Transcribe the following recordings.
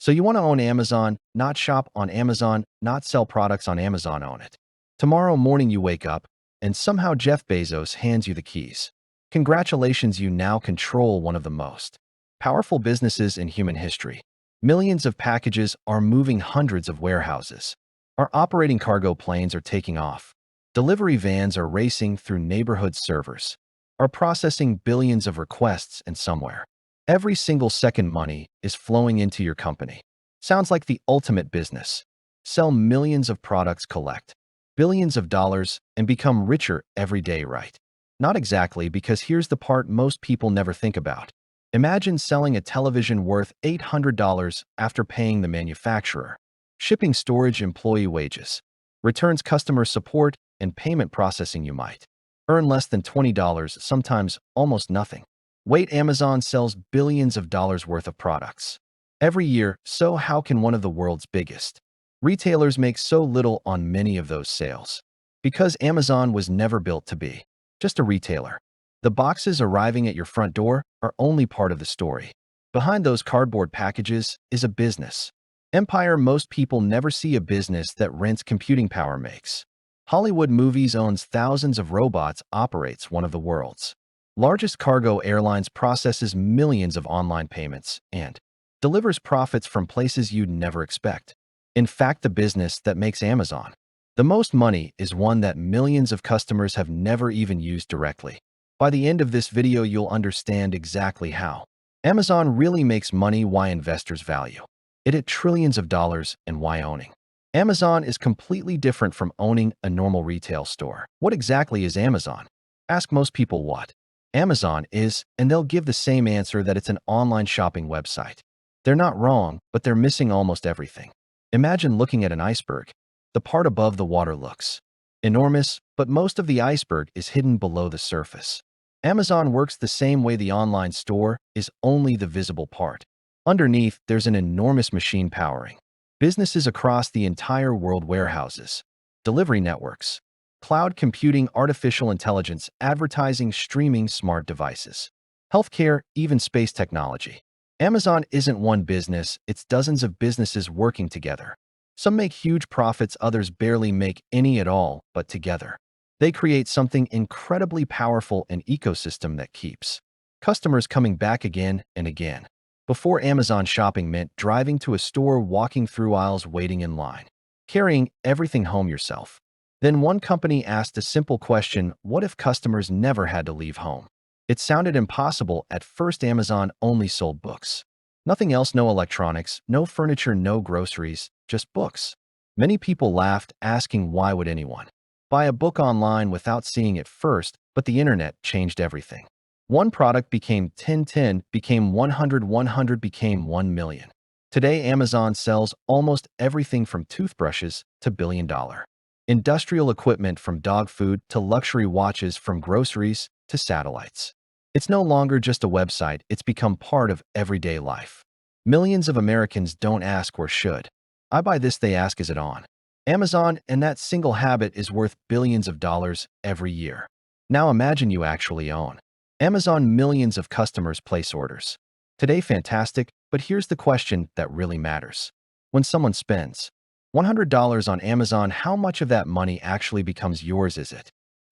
So you want to own Amazon, not shop on Amazon, not sell products on Amazon, own it. Tomorrow morning you wake up, and somehow Jeff Bezos hands you the keys. Congratulations, you now control one of the most powerful businesses in human history. Millions of packages are moving hundreds of warehouses. Our operating cargo planes are taking off. Delivery vans are racing through neighborhood servers, are processing billions of requests and somewhere. Every single second money is flowing into your company. Sounds like the ultimate business. Sell millions of products, collect billions of dollars, and become richer every day, right? Not exactly, because here's the part most people never think about. Imagine selling a television worth $800 after paying the manufacturer, shipping, storage, employee wages, returns, customer support, and payment processing. You might earn less than $20, sometimes almost nothing. Wait, Amazon sells billions of dollars worth of products every year, so how can one of the world's biggest retailers make so little on many of those sales? Because Amazon was never built to be just a retailer. The boxes arriving at your front door are only part of the story. Behind those cardboard packages is a business empire most people never see, a business that rents computing power, makes Hollywood movies, owns thousands of robots, operates one of the world's largest cargo airlines, processes millions of online payments, and delivers profits from places you'd never expect. In fact, the business that makes Amazon the most money is one that millions of customers have never even used directly. By the end of this video, you'll understand exactly how Amazon really makes money, why investors value it at trillions of dollars, and why owning Amazon is completely different from owning a normal retail store. What exactly is Amazon? Ask most people what Amazon is, and they'll give the same answer, that it's an online shopping website. They're not wrong, but they're missing almost everything. Imagine looking at an iceberg. The part above the water looks enormous, but most of the iceberg is hidden below the surface. Amazon works the same way. The online store is only the visible part. Underneath, there's an enormous machine powering businesses across the entire world: warehouses, delivery networks, cloud computing, artificial intelligence, advertising, streaming, smart devices, healthcare, even space technology. Amazon isn't one business, it's dozens of businesses working together. Some make huge profits, others barely make any at all, but together they create something incredibly powerful, an ecosystem that keeps customers coming back again and again. Before Amazon, shopping meant driving to a store, walking through aisles, waiting in line, carrying everything home yourself. Then one company asked a simple question: what if customers never had to leave home? It sounded impossible at first. Amazon only sold books. Nothing else, no electronics, no furniture, no groceries, just books. Many people laughed, asking why would anyone buy a book online without seeing it first? But the internet changed everything. One product became 10, 10 became 100, 100 became 1 million. Today, Amazon sells almost everything from toothbrushes to billion-dollar industrial equipment, from dog food to luxury watches, from groceries to satellites. It's no longer just a website, it's become part of everyday life. Millions of Americans don't ask or should I buy this, they ask, is it on Amazon? And that single habit is worth billions of dollars every year. Now imagine you actually own Amazon. Millions of customers place orders today. Fantastic, but here's the question that really matters. When someone spends $100 on Amazon, how much of that money actually becomes yours? Is it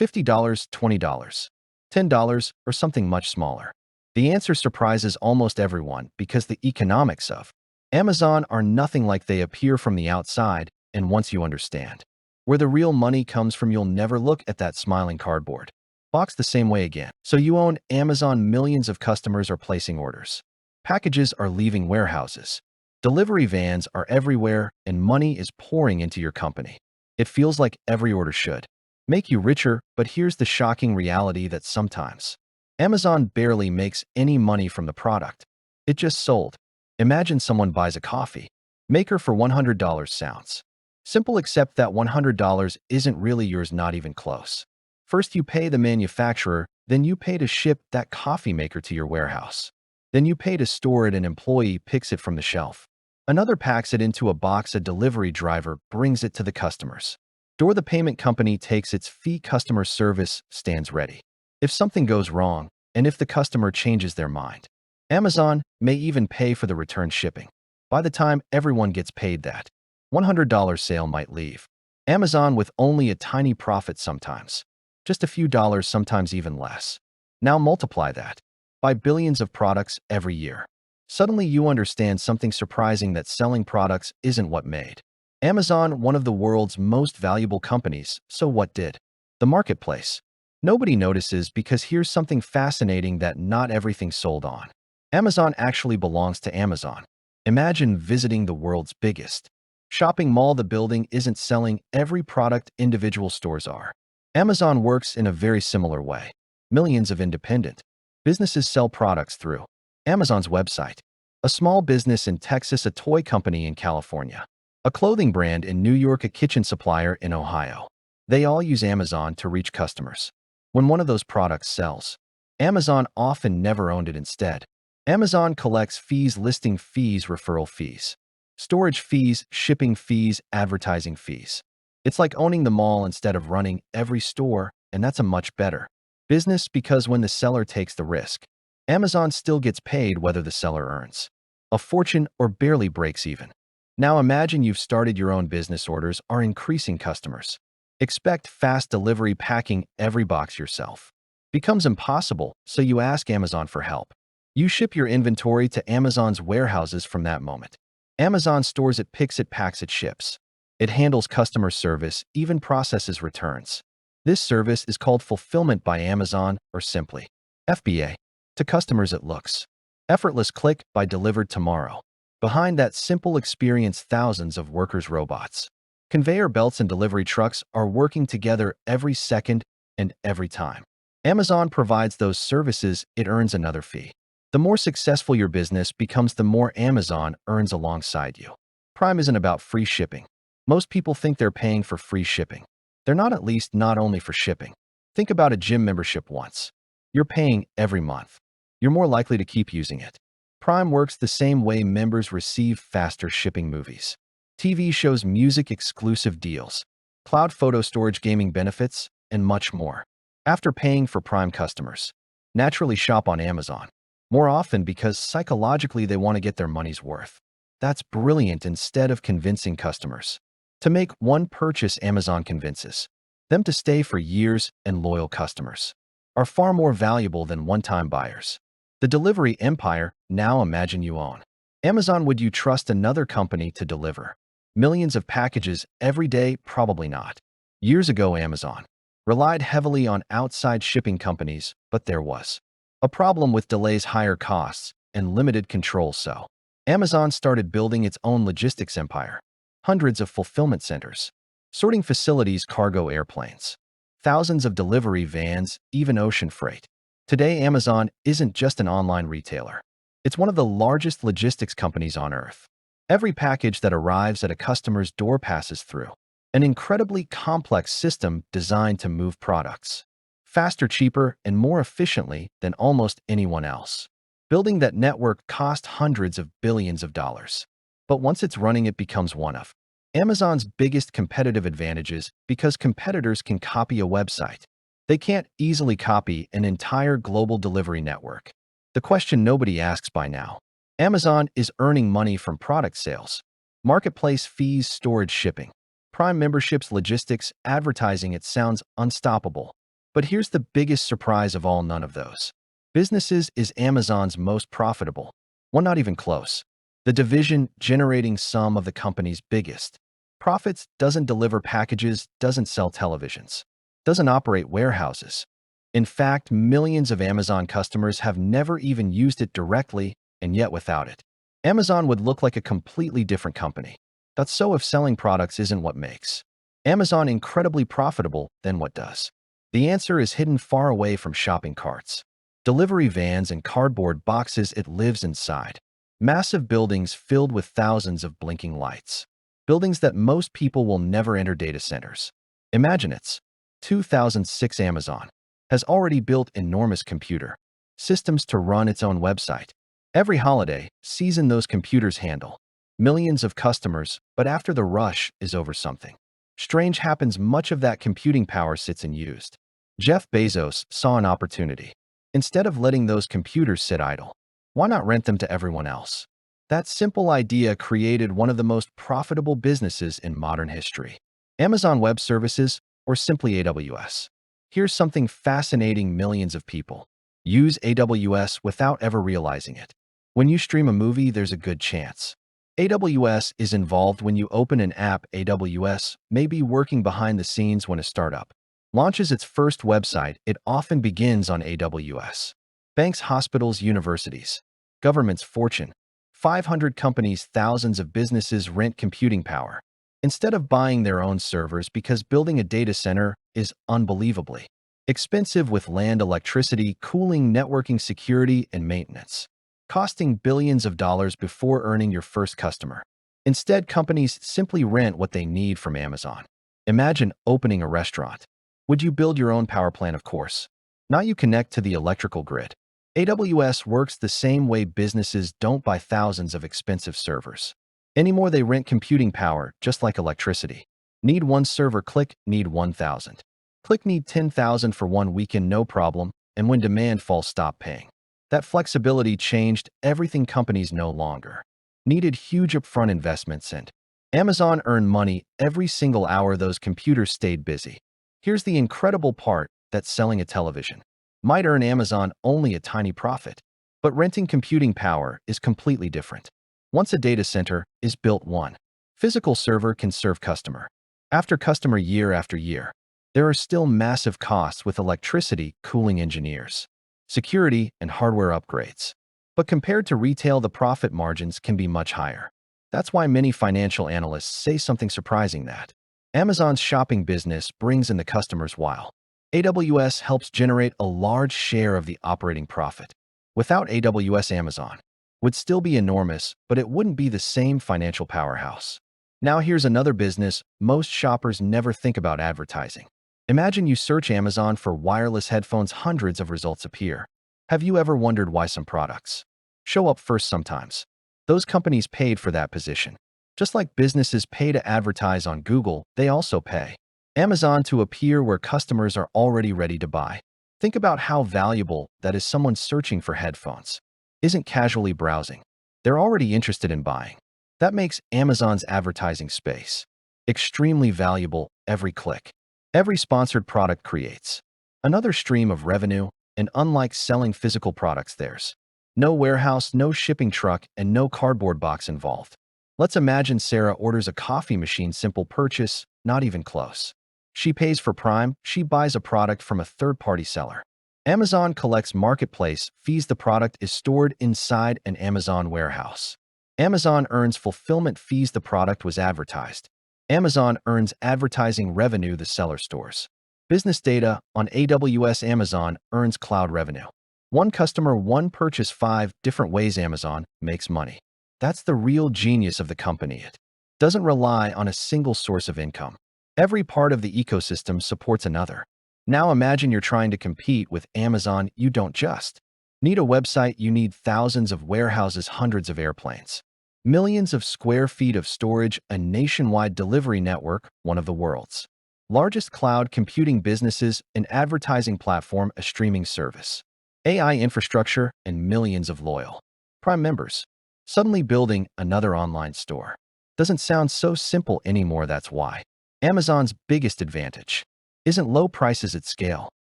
$50, $20, $10, or something much smaller? The answer surprises almost everyone, because the economics of Amazon are nothing like they appear from the outside, and once you understand where the real money comes from, you'll never look at that smiling cardboard box the same way again. So you own Amazon. Millions of customers are placing orders. Packages are leaving warehouses. Delivery vans are everywhere, and money is pouring into your company. It feels like every order should make you richer, but here's the shocking reality: that sometimes Amazon barely makes any money from the product it just sold. Imagine someone buys a coffee maker for $100. Sounds simple, except that $100 isn't really yours, not even close. First, you pay the manufacturer, then you pay to ship that coffee maker to your warehouse. Then you pay to store it, an employee picks it from the shelf. Another packs it into a box, a delivery driver brings it to the customer's door. The payment company takes its fee, customer service stands ready if something goes wrong, and if the customer changes their mind, Amazon may even pay for the return shipping. By the time everyone gets paid that $100 sale might leave Amazon with only a tiny profit sometimes. Just a few dollars, sometimes even less. Now multiply that by billions of products every year. Suddenly you understand something surprising, that selling products isn't what made Amazon one of the world's most valuable companies. So what did? The marketplace. Nobody notices, because here's something fascinating that not everything sold on Amazon actually belongs to Amazon. Imagine visiting the world's biggest shopping mall. The building isn't selling every product individual stores are. Amazon works in a very similar way. Millions of independent businesses sell products through Amazon's website. A small business in Texas, a toy company in California, a clothing brand in New York, a kitchen supplier in Ohio. They all use Amazon to reach customers. When one of those products sells, Amazon often never owned it. Instead, Amazon collects fees: listing fees, referral fees, storage fees, shipping fees, advertising fees. It's like owning the mall instead of running every store, and that's a much better business, because when the seller takes the risk, Amazon still gets paid whether the seller earns a fortune or barely breaks even. Now imagine you've started your own business. Orders are increasing, customers expect fast delivery. Packing every box yourself becomes impossible, so you ask Amazon for help. You ship your inventory to Amazon's warehouses. From that moment, Amazon stores it, picks it, packs it, ships. It handles customer service, even processes returns. This service is called Fulfillment by Amazon, or simply FBA. To customers it looks effortless. Click, buy, delivered tomorrow. Behind that simple experience, thousands of workers, robots, conveyor belts, and delivery trucks are working together every second and every time Amazon provides those services, it earns another fee. The more successful your business becomes, the more Amazon earns alongside you. Prime isn't about free shipping. Most people think they're paying for free shipping. They're not, at least not only for shipping. Think about a gym membership once. You're paying every month. You're more likely to keep using it. Prime works the same way. Members receive faster shipping, movies, TV shows, music, exclusive deals, cloud photo storage, gaming benefits, and much more. After paying for Prime, customers naturally shop on Amazon more often, because psychologically they want to get their money's worth. That's brilliant. Instead of convincing customers to make one purchase, Amazon convinces them to stay for years, and loyal customers are far more valuable than one-time buyers. The delivery empire. Now imagine you own Amazon. Would you trust another company to deliver millions of packages every day? Probably not. Years ago, Amazon relied heavily on outside shipping companies, but there was a problem with delays, higher costs, and limited control. So Amazon started building its own logistics empire. Hundreds of fulfillment centers, sorting facilities, cargo airplanes, thousands of delivery vans, even ocean freight. Today, Amazon isn't just an online retailer. It's one of the largest logistics companies on earth. Every package that arrives at a customer's door passes through an incredibly complex system designed to move products faster, cheaper, and more efficiently than almost anyone else. Building that network cost hundreds of billions of dollars. But once it's running, it becomes one of Amazon's biggest competitive advantages, because competitors can copy a website. They can't easily copy an entire global delivery network. The question nobody asks by now: Amazon is earning money from product sales, marketplace fees, storage, shipping, Prime memberships, logistics, advertising. It sounds unstoppable. But here's the biggest surprise of all: none of those businesses is Amazon's most profitable. One, not even close. The division generating some of the company's biggest profits doesn't deliver packages, doesn't sell televisions, doesn't operate warehouses. In fact, millions of Amazon customers have never even used it directly, and yet without it, Amazon would look like a completely different company. That's so. If selling products isn't what makes Amazon incredibly profitable, then what does? The answer is hidden far away from shopping carts, delivery vans, and cardboard boxes. It lives inside massive buildings filled with thousands of blinking lights. Buildings that most people will never enter. Data centers. Imagine it's 2006. Amazon has already built enormous computer systems to run its own website. Every holiday season, those computers handle millions of customers, but after the rush is over, something strange happens. Much of that computing power sits unused. Jeff Bezos saw an opportunity. Instead of letting those computers sit idle, why not rent them to everyone else? That simple idea created one of the most profitable businesses in modern history. Amazon Web Services, or simply AWS. Here's something fascinating: millions of people use AWS without ever realizing it. When you stream a movie, there's a good chance AWS is involved. When you open an app, AWS may be working behind the scenes. When a startup launches its first website, it often begins on AWS. Banks, hospitals, universities, governments, Fortune 500 companies, thousands of businesses rent computing power instead of buying their own servers because building a data center is unbelievably expensive, with land, electricity, cooling, networking, security, and maintenance costing billions of dollars before earning your first customer. Instead, companies simply rent what they need from Amazon. Imagine opening a restaurant. Would you build your own power plant? Of course. Not. You connect to the electrical grid. AWS works the same way. Businesses don't buy thousands of expensive servers anymore. They rent computing power, just like electricity. Need one server? Click. Need 1,000. Click. Need 10,000 for one weekend? No problem. And when demand falls, stop paying. That flexibility changed everything. Companies no longer needed huge upfront investments, and Amazon earned money every single hour those computers stayed busy. Here's the incredible part: that selling a television might earn Amazon only a tiny profit, but renting computing power is completely different. Once a data center is built, one physical server can serve customer after customer year after year. There are still massive costs with electricity, cooling, engineers, security, and hardware upgrades. But compared to retail, the profit margins can be much higher. That's why many financial analysts say something surprising: that Amazon's shopping business brings in the customers while AWS helps generate a large share of the operating profit. Without AWS, Amazon would still be enormous, but it wouldn't be the same financial powerhouse. Now here's another business most shoppers never think about: advertising. Imagine you search Amazon for wireless headphones, hundreds of results appear. Have you ever wondered why some products show up first? Sometimes those companies paid for that position. Just like businesses pay to advertise on Google, they also pay Amazon to appear where customers are already ready to buy. Think about how valuable that is. Someone searching for headphones isn't casually browsing. They're already interested in buying. That makes Amazon's advertising space extremely valuable. Every click, every sponsored product creates another stream of revenue, and unlike selling physical products, there's no warehouse, no shipping truck, and no cardboard box involved. Let's imagine Sarah orders a coffee machine. Simple purchase, not even close. She pays for Prime. She buys a product from a third-party seller. Amazon collects marketplace fees. The product is stored inside an Amazon warehouse. Amazon earns fulfillment fees. The product was advertised. Amazon earns advertising revenue. The seller stores business data on AWS. Amazon earns cloud revenue. One customer, one purchase, 5 different ways Amazon makes money. That's the real genius of the company. It doesn't rely on a single source of income. Every part of the ecosystem supports another. Now imagine you're trying to compete with Amazon. You don't just need a website, you need thousands of warehouses, hundreds of airplanes, millions of square feet of storage, a nationwide delivery network, one of the world's largest cloud computing businesses, an advertising platform, a streaming service, AI infrastructure, and millions of loyal Prime members. Suddenly building another online store doesn't sound so simple anymore. That's why Amazon's biggest advantage isn't low prices at scale.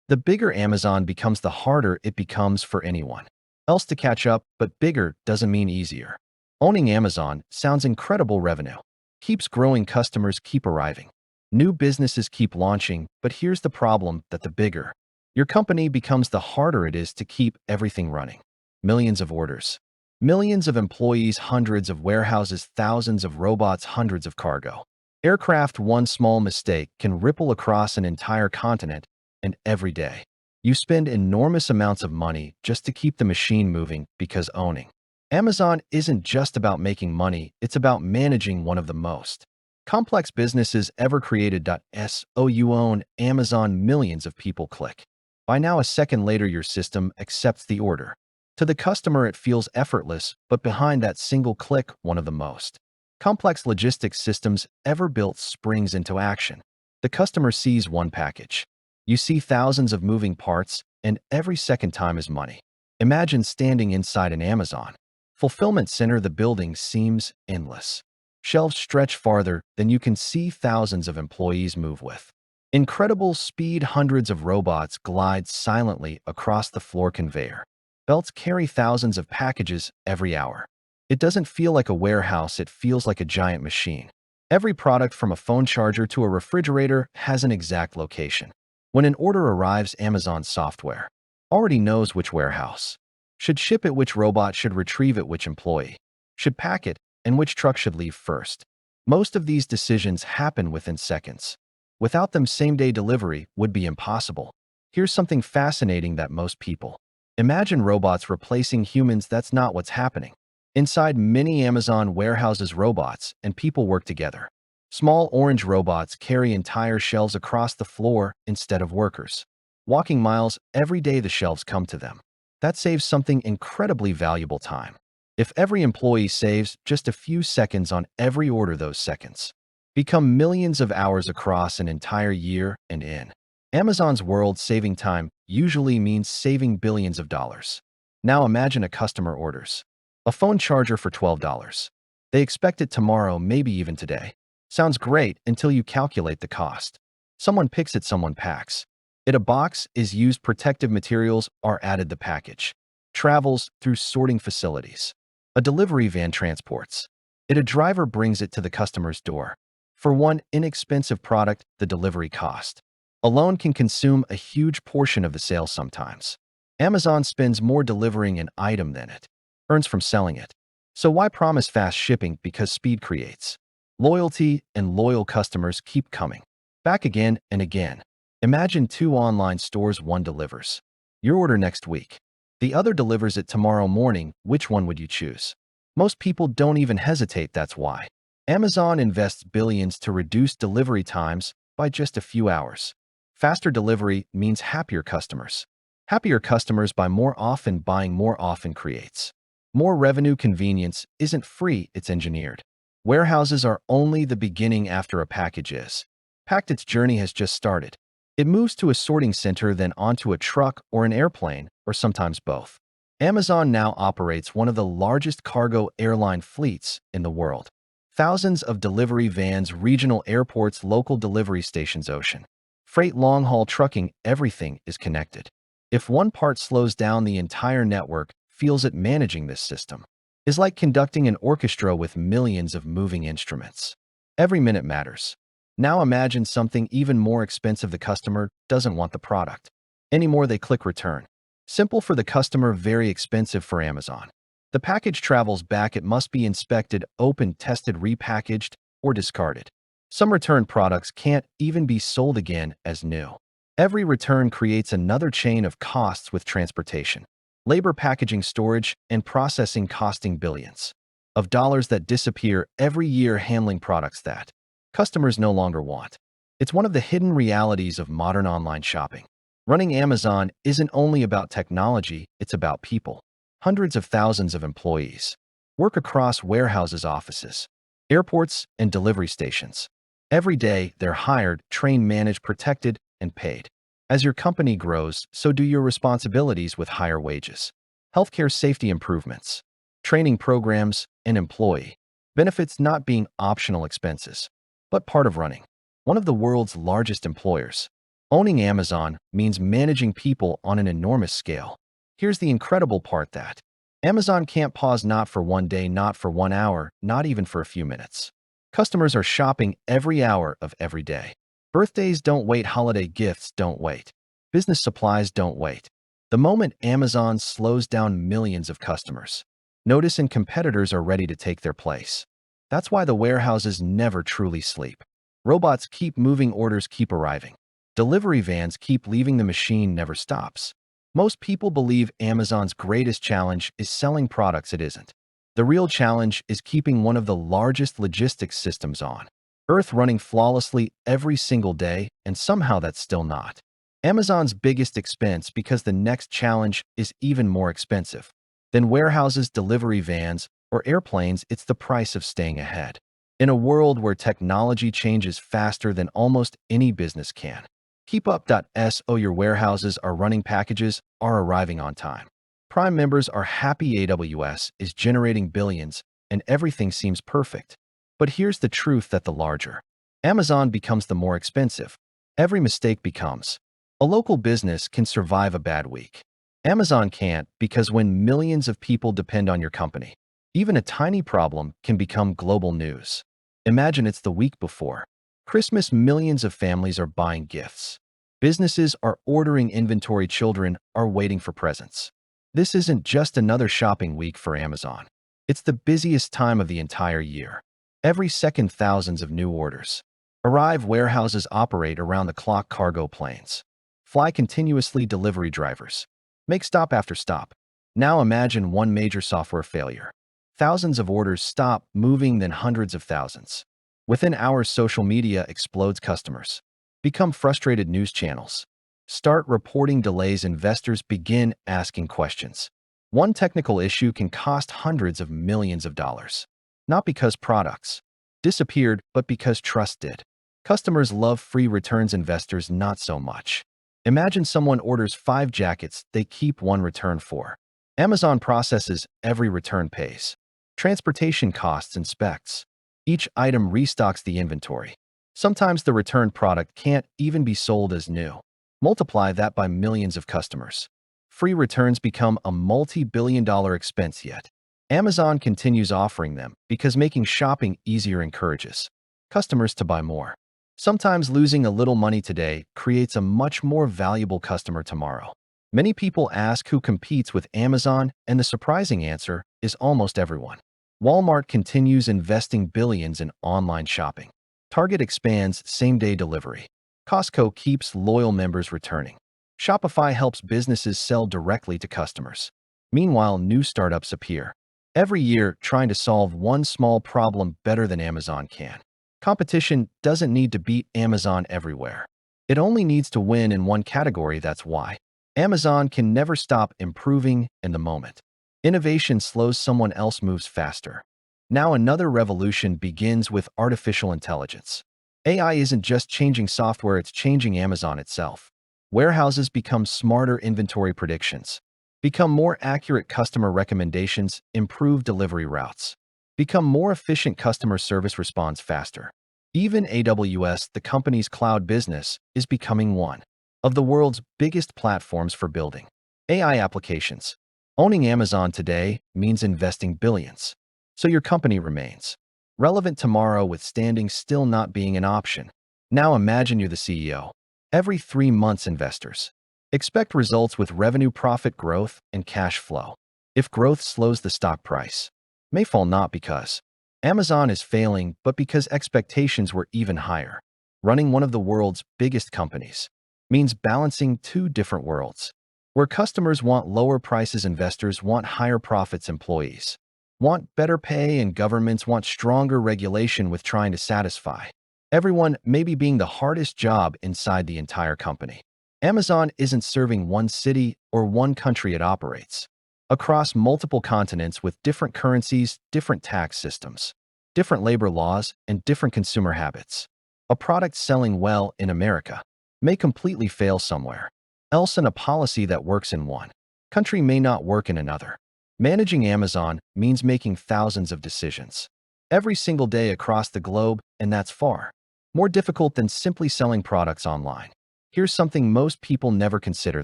The bigger Amazon becomes, the harder it becomes for anyone else to catch up, but bigger doesn't mean easier. Owning Amazon sounds incredible. Revenue keeps growing, customers keep arriving, new businesses keep launching, but here's the problem: that the bigger your company becomes, the harder it is to keep everything running. Millions of orders, millions of employees, hundreds of warehouses, thousands of robots, hundreds of cargo aircraft. One small mistake can ripple across an entire continent, and every day you spend enormous amounts of money just to keep the machine moving, because owning Amazon isn't just about making money, it's about managing one of the most complex businesses ever created. So you own Amazon, millions of people click. By now, a second later, your system accepts the order. To the customer, it feels effortless, but behind that single click, one of the most complex logistics systems ever built springs into action. The customer sees one package. You see thousands of moving parts, and every second time is money. Imagine standing inside an Amazon Fulfillment center, the building seems endless. Shelves stretch farther than you can see, thousands of employees move with incredible speed. Hundreds of robots glide silently across the floor. Conveyor belts carry thousands of packages every hour. It doesn't feel like a warehouse, it feels like a giant machine. Every product from a phone charger to a refrigerator has an exact location. When an order arrives, Amazon software already knows which warehouse should ship it, which robot should retrieve it, which employee should pack it, and which truck should leave first. Most of these decisions happen within seconds. Without them, same-day delivery would be impossible. Here's something fascinating that most people imagine: robots replacing humans. That's not what's happening. Inside many Amazon warehouses, robots and people work together. Small orange robots carry entire shelves across the floor instead of workers walking miles every day. The shelves come to them. That saves something incredibly valuable: time. If every employee saves just a few seconds on every order, those seconds become millions of hours across an entire year. And in Amazon's world, saving time usually means saving billions of dollars. Now imagine a customer orders a phone charger for $12. They expect it tomorrow, maybe even today. Sounds great until you calculate the cost. Someone picks it, someone packs it. A box is used, protective materials are added, the package travels through sorting facilities. A delivery van transports it, a driver brings it to the customer's door. For one inexpensive product, the delivery cost alone can consume a huge portion of the sale. Sometimes Amazon spends more delivering an item than it earns from selling it. So why promise fast shipping? Because speed creates loyalty, and loyal customers keep coming back again and again. Imagine two online stores: one delivers your order next week, the other delivers it tomorrow morning. Which one would you choose? Most people don't even hesitate. That's why Amazon invests billions to reduce delivery times by just a few hours. Faster delivery means happier customers. Happier customers buy more often. Buying more often creates more revenue. Convenience isn't free, it's engineered. Warehouses are only the beginning. After a package is packed, its journey has just started. It moves to a sorting center, then onto a truck or an airplane, or sometimes both. Amazon now operates one of the largest cargo airline fleets in the world. Thousands of delivery vans, regional airports, local delivery stations, ocean freight, long-haul trucking, everything is connected. If one part slows down, the entire network feels it. Managing this system is like conducting an orchestra with millions of moving instruments. Every minute matters. Now imagine something even more expensive. The customer doesn't want the product anymore. They click return. Simple for the customer, very expensive for Amazon. The package travels back. It must be inspected, opened, tested, repackaged, or discarded. Some return products can't even be sold again as new. Every return creates another chain of costs, with transportation, labor, packaging, storage, and processing costing billions of dollars that disappear every year. Handling products that customers no longer want. It's one of the hidden realities of modern online shopping. Running Amazon isn't only about technology, it's about people. Hundreds of thousands of employees work across warehouses, offices, airports, and delivery stations. Every day, they're hired, trained, managed, protected, and paid. As your company grows, so do your responsibilities, with higher wages, healthcare, safety improvements, training programs, and employee benefits not being optional expenses, but part of running one of the world's largest employers. Owning Amazon means managing people on an enormous scale. Here's the incredible part: that Amazon can't pause, not for one day, not for 1 hour, not even for a few minutes. Customers are shopping every hour of every day. Birthdays don't wait, holiday gifts don't wait, business supplies don't wait. The moment Amazon slows down, millions of customers notice, and competitors are ready to take their place. That's why the warehouses never truly sleep. Robots keep moving, orders keep arriving, delivery vans keep leaving, the machine never stops. Most people believe Amazon's greatest challenge is selling products. It isn't. The real challenge is keeping one of the largest logistics systems on Earth running flawlessly every single day, and somehow that's still not Amazon's biggest expense, because the next challenge is even more expensive than warehouses, delivery vans, or airplanes. It's the price of staying ahead. In a world where technology changes faster than almost any business can keep up. So your warehouses are running, packages are arriving on time, Prime members are happy AWS is generating billions and everything seems perfect. But here's the truth that the larger Amazon becomes, the more expensive every mistake becomes. A local business can survive a bad week. Amazon can't, because when millions of people depend on your company, even a tiny problem can become global news. Imagine it's the week before Christmas, millions of families are buying gifts. Businesses are ordering inventory, children are waiting for presents. This isn't just another shopping week for Amazon. It's the busiest time of the entire year. Every second, thousands of new orders arrive. Warehouses operate around the clock. Cargo planes fly continuously. Delivery drivers make stop after stop. Now imagine one major software failure. Thousands of orders stop moving, then hundreds of thousands. Within hours, social media explodes. Customers become frustrated. News channels start reporting delays. Investors begin asking questions. One technical issue can cost hundreds of millions of dollars. Not because products disappeared, but because trust did. Customers love free returns. Investors not so much. Imagine someone orders 5 jackets, they keep 1 return for. Amazon processes every return, pays transportation costs, inspects each item, restocks the inventory. Sometimes the returned product can't even be sold as new. Multiply that by millions of customers. Free returns become a multi-billion-dollar expense, yet Amazon continues offering them because making shopping easier encourages customers to buy more. Sometimes losing a little money today creates a much more valuable customer tomorrow. Many people ask who competes with Amazon, and the surprising answer is almost everyone. Walmart continues investing billions in online shopping. Target expands same-day delivery. Costco keeps loyal members returning. Shopify helps businesses sell directly to customers. Meanwhile, new startups appear every year trying to solve one small problem better than Amazon can. Competition doesn't need to beat Amazon everywhere. It only needs to win in one category. That's why Amazon can never stop improving in the moment. Innovation slows, someone else moves faster. Now another revolution begins with artificial intelligence. AI isn't just changing software, it's changing Amazon itself. Warehouses become smarter, inventory predictions become more accurate, customer recommendations improve, delivery routes become more efficient, customer service responds faster. Even AWS, the company's cloud business, is becoming one of the world's biggest platforms for building AI applications. Owning Amazon today means investing billions, so your company remains relevant tomorrow, with standing still not being an option. Now imagine you're the CEO. Every 3 months, investors expect results with revenue, profit growth, and cash flow. If growth slows, the stock price may fall, not because Amazon is failing, but because expectations were even higher. Running one of the world's biggest companies means balancing 2 different worlds. Where customers want lower prices, investors want higher profits, employees want better pay, and governments want stronger regulation. With trying to satisfy everyone maybe being the hardest job inside the entire company. Amazon isn't serving one city or one country, it operates across multiple continents with different currencies, different tax systems, different labor laws, and different consumer habits. A product selling well in America may completely fail somewhere else, and a policy that works in one country may not work in another. Managing Amazon means making thousands of decisions every single day across the globe, and that's far more difficult than simply selling products online. Here's something most people never consider: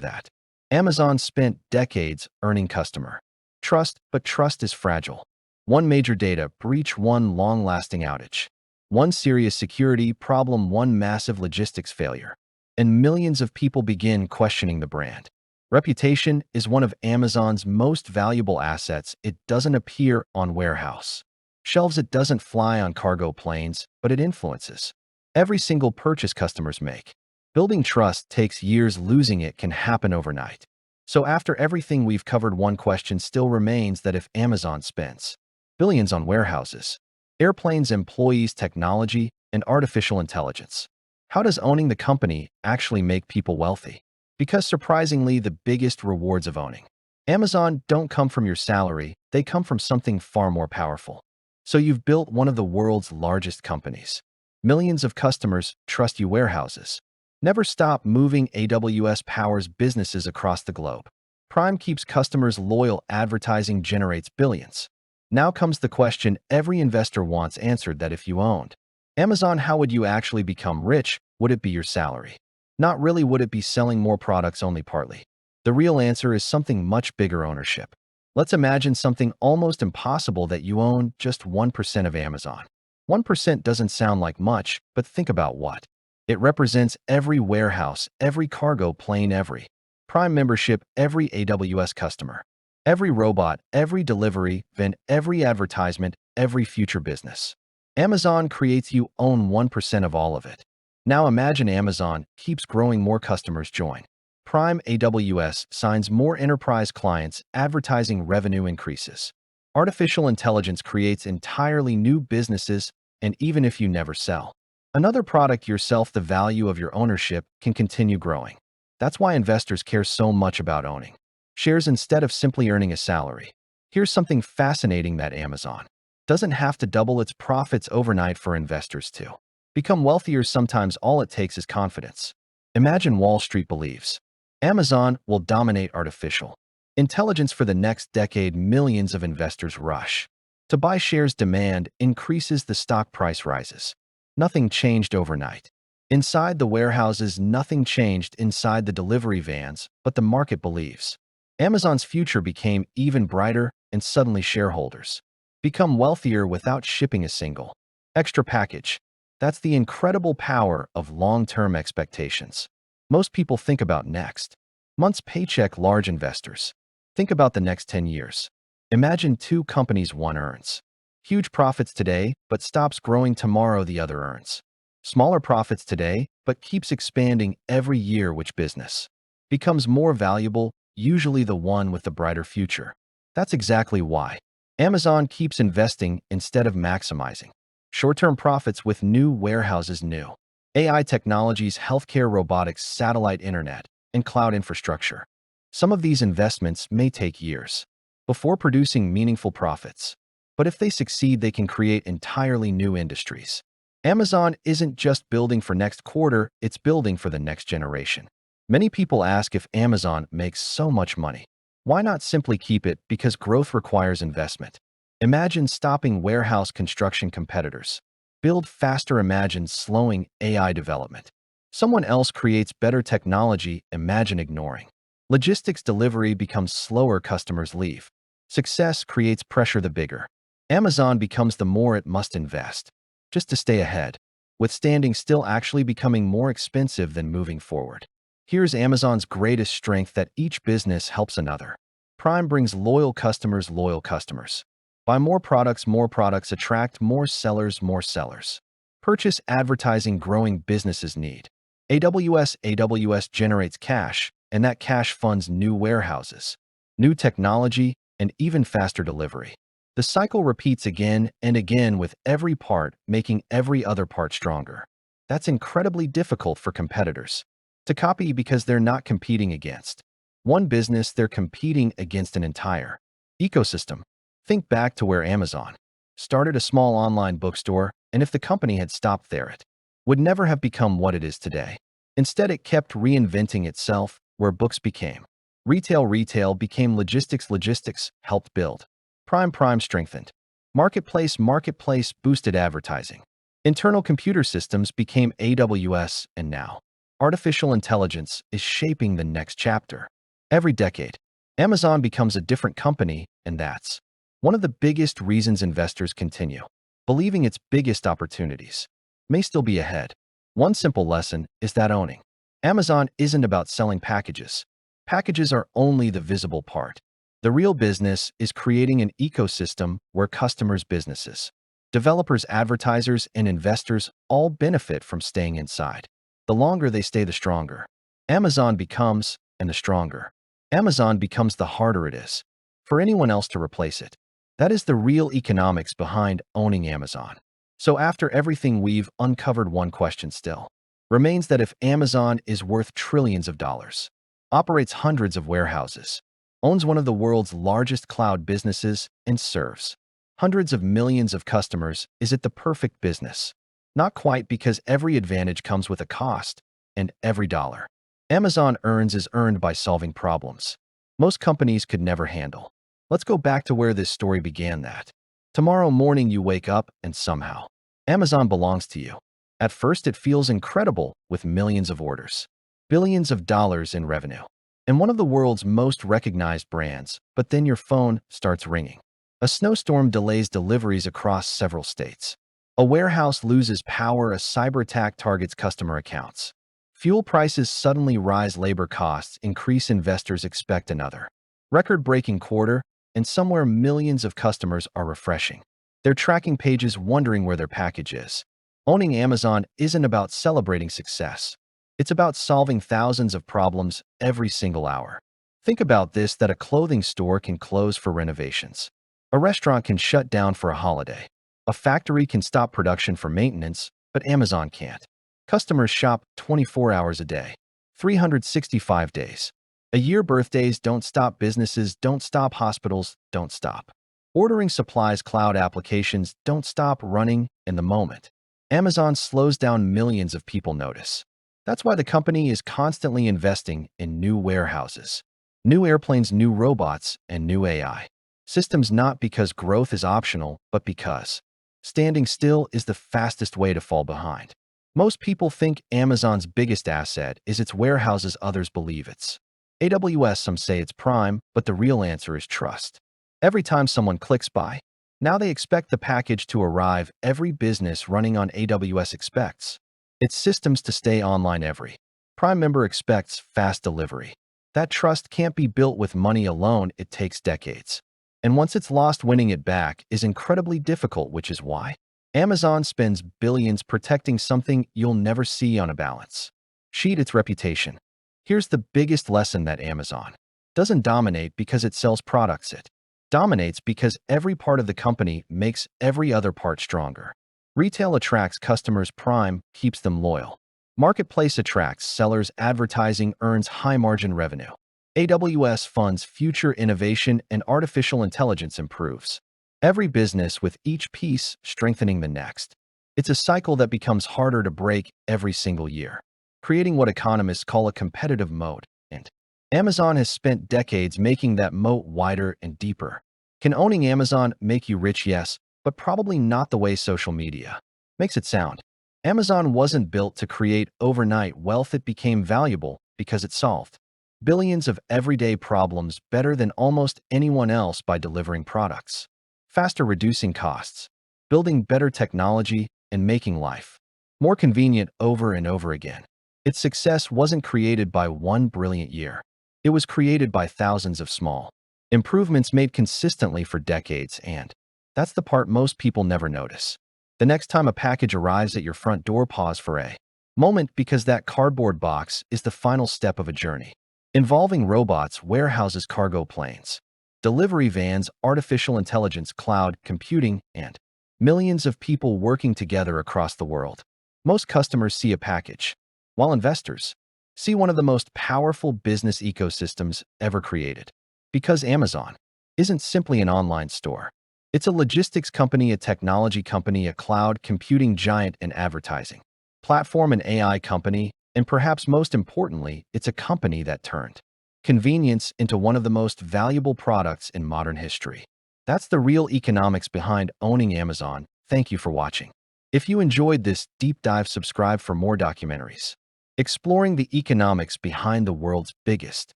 that Amazon spent decades earning customer trust, but trust is fragile. One major data breach, one long-lasting outage, one serious security problem, one massive logistics failure, and millions of people begin questioning the brand. Reputation is one of Amazon's most valuable assets. It doesn't appear on warehouse shelves, it doesn't fly on cargo planes, but it influences every single purchase customers make. Building trust takes years, losing it can happen overnight. So after everything we've covered, one question still remains: that if Amazon spends billions on warehouses, airplanes, employees, technology, and artificial intelligence, how does owning the company actually make people wealthy? Because surprisingly, the biggest rewards of owning Amazon don't come from your salary, they come from something far more powerful. So you've built one of the world's largest companies. Millions of customers trust you. Warehouses never stop moving. AWS powers businesses across the globe, Prime keeps customers loyal, advertising generates billions. Now comes the question every investor wants answered, that if you owned Amazon, how would you actually become rich? Would it be your salary? Not really. Would it be selling more products? Only partly. The real answer is something much bigger: ownership. Let's imagine something almost impossible, that you own just 1% of Amazon. 1% doesn't sound like much, but think about what it represents: every warehouse, every cargo plane, every Prime membership, every AWS customer, every robot, every delivery van, every advertisement, every future business. Amazon creates, you own 1% of all of it. Now imagine Amazon keeps growing, more customers join Prime, AWS signs more enterprise clients, advertising revenue increases. Artificial intelligence creates entirely new businesses, and even if you never sell another product yourself, the value of your ownership can continue growing. That's why investors care so much about owning shares instead of simply earning a salary. Here's something fascinating: that Amazon doesn't have to double its profits overnight for investors to become wealthier. Sometimes all it takes is confidence. Imagine Wall Street believes Amazon will dominate artificial intelligence for the next decade. Millions of investors rush to buy shares. Demand increases, the stock price rises. Nothing changed overnight. Inside the warehouses, nothing changed inside the delivery vans, but the market believes Amazon's future became even brighter, and suddenly shareholders become wealthier without shipping a single extra package. That's the incredible power of long-term expectations. Most people think about next month's paycheck. Large investors think about the next 10 years. Imagine two companies: one earns huge profits today, but stops growing tomorrow. The other earns smaller profits today, but keeps expanding every year. Which business becomes more valuable? Usually the one with the brighter future. That's exactly why Amazon keeps investing instead of maximizing short-term profits with new warehouses, new AI technologies, healthcare, robotics, satellite internet, and cloud infrastructure. Some of these investments may take years before producing meaningful profits, but if they succeed, they can create entirely new industries. Amazon isn't just building for next quarter, it's building for the next generation. Many people ask, if Amazon makes so much money, why not simply keep it? Because growth requires investment. Imagine stopping warehouse construction competitors build faster. Imagine slowing AI development. Someone else creates better technology. Imagine ignoring logistics. Delivery becomes slower, customers leave. Success creates pressure. The bigger Amazon becomes, the more it must invest just to stay ahead, with standing still actually becoming more expensive than moving forward. Here's Amazon's greatest strength: that each business helps another. Prime brings loyal customers. Loyal customers buy more products attract more sellers. More sellers purchase advertising. Growing businesses need AWS generates cash, and that cash funds new warehouses, new technology, and even faster delivery. The cycle repeats again and again, with every part making every other part stronger. That's incredibly difficult for competitors to copy, because they're not competing against one business, they're competing against an entire ecosystem. Think back to where Amazon started: a small online bookstore, and if the company had stopped there, it would never have become what it is today. Instead, it kept reinventing itself. Where books became retail became logistics helped build Prime strengthened marketplace boosted advertising. Internal computer systems became AWS, and now artificial intelligence is shaping the next chapter. Every decade, Amazon becomes a different company, and that's one of the biggest reasons investors continue believing its biggest opportunities may still be ahead. One simple lesson is that owning Amazon isn't about selling packages. Packages are only the visible part. The real business is creating an ecosystem where customers, businesses, developers, advertisers, and investors all benefit from staying inside. The longer they stay, the stronger Amazon becomes, and the stronger Amazon becomes, the harder it is for anyone else to replace it. That is the real economics behind owning Amazon. So after everything we've uncovered, one question still remains: that if Amazon is worth trillions of dollars, operates hundreds of warehouses, owns one of the world's largest cloud businesses, and serves hundreds of millions of customers, is it the perfect business? Not quite, because every advantage comes with a cost, and every dollar Amazon earns is earned by solving problems most companies could never handle. Let's go back to where this story began that. Tomorrow morning you wake up and somehow, Amazon belongs to you. At first it feels incredible with millions of orders, billions of dollars in revenue, and one of the world's most recognized brands, but then your phone starts ringing. A snowstorm delays deliveries across several states. A warehouse loses power, a cyber attack targets customer accounts. Fuel prices suddenly rise, labor costs increase, investors expect another record-breaking quarter, and somewhere millions of customers are refreshing their tracking pages wondering where their package is. Owning Amazon isn't about celebrating success. It's about solving thousands of problems every single hour. Think about this, that a clothing store can close for renovations. A restaurant can shut down for a holiday. A factory can stop production for maintenance, but Amazon can't. Customers shop 24 hours a day, 365 days a year. Birthdays don't stop, businesses don't stop, hospitals don't stop ordering supplies, cloud applications don't stop running. In the moment Amazon slows down, millions of people notice. That's why the company is constantly investing in new warehouses, new airplanes, new robots, and new AI systems, not because growth is optional, but because standing still is the fastest way to fall behind. Most people think Amazon's biggest asset is its warehouses. Others believe it's AWS. Some say it's Prime, but the real answer is trust. Every time someone clicks buy, now they expect the package to arrive. Every business running on AWS expects its systems to stay online. Every Prime member expects fast delivery. That trust can't be built with money alone. It takes decades. And once it's lost, winning it back is incredibly difficult, which is why Amazon spends billions protecting something you'll never see on a balance sheet: its reputation. Here's the biggest lesson: that Amazon doesn't dominate because it sells products. It dominates because every part of the company makes every other part stronger. Retail attracts customers, Prime keeps them loyal. Marketplace attracts sellers, advertising earns high-margin revenue. AWS funds future innovation, and artificial intelligence improves every business, with each piece strengthening the next. It's a cycle that becomes harder to break every single year, creating what economists call a competitive moat. And Amazon has spent decades making that moat wider and deeper. Can owning Amazon make you rich? Yes, but probably not the way social media makes it sound. Amazon wasn't built to create overnight wealth. It became valuable because it solved billions of everyday problems better than almost anyone else by delivering products faster, reducing costs, building better technology, and making life more convenient over and over again. Its success wasn't created by one brilliant year. It was created by thousands of small improvements made consistently for decades, and that's the part most people never notice. The next time a package arrives at your front door, pause for a moment, because that cardboard box is the final step of a journey involving robots, warehouses, cargo planes, delivery vans, artificial intelligence, cloud computing, and millions of people working together across the world. Most customers see a package, while investors see one of the most powerful business ecosystems ever created. Because Amazon isn't simply an online store. It's a logistics company, a technology company, a cloud computing giant, an advertising platform, an AI company, and perhaps most importantly, it's a company that turned convenience into one of the most valuable products in modern history. That's the real economics behind owning Amazon. Thank you for watching. If you enjoyed this deep dive, subscribe for more documentaries exploring the economics behind the world's biggest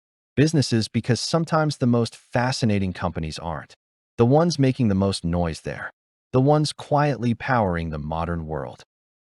businesses, because sometimes the most fascinating companies aren't the ones making the most noise, they're the ones quietly powering the modern world.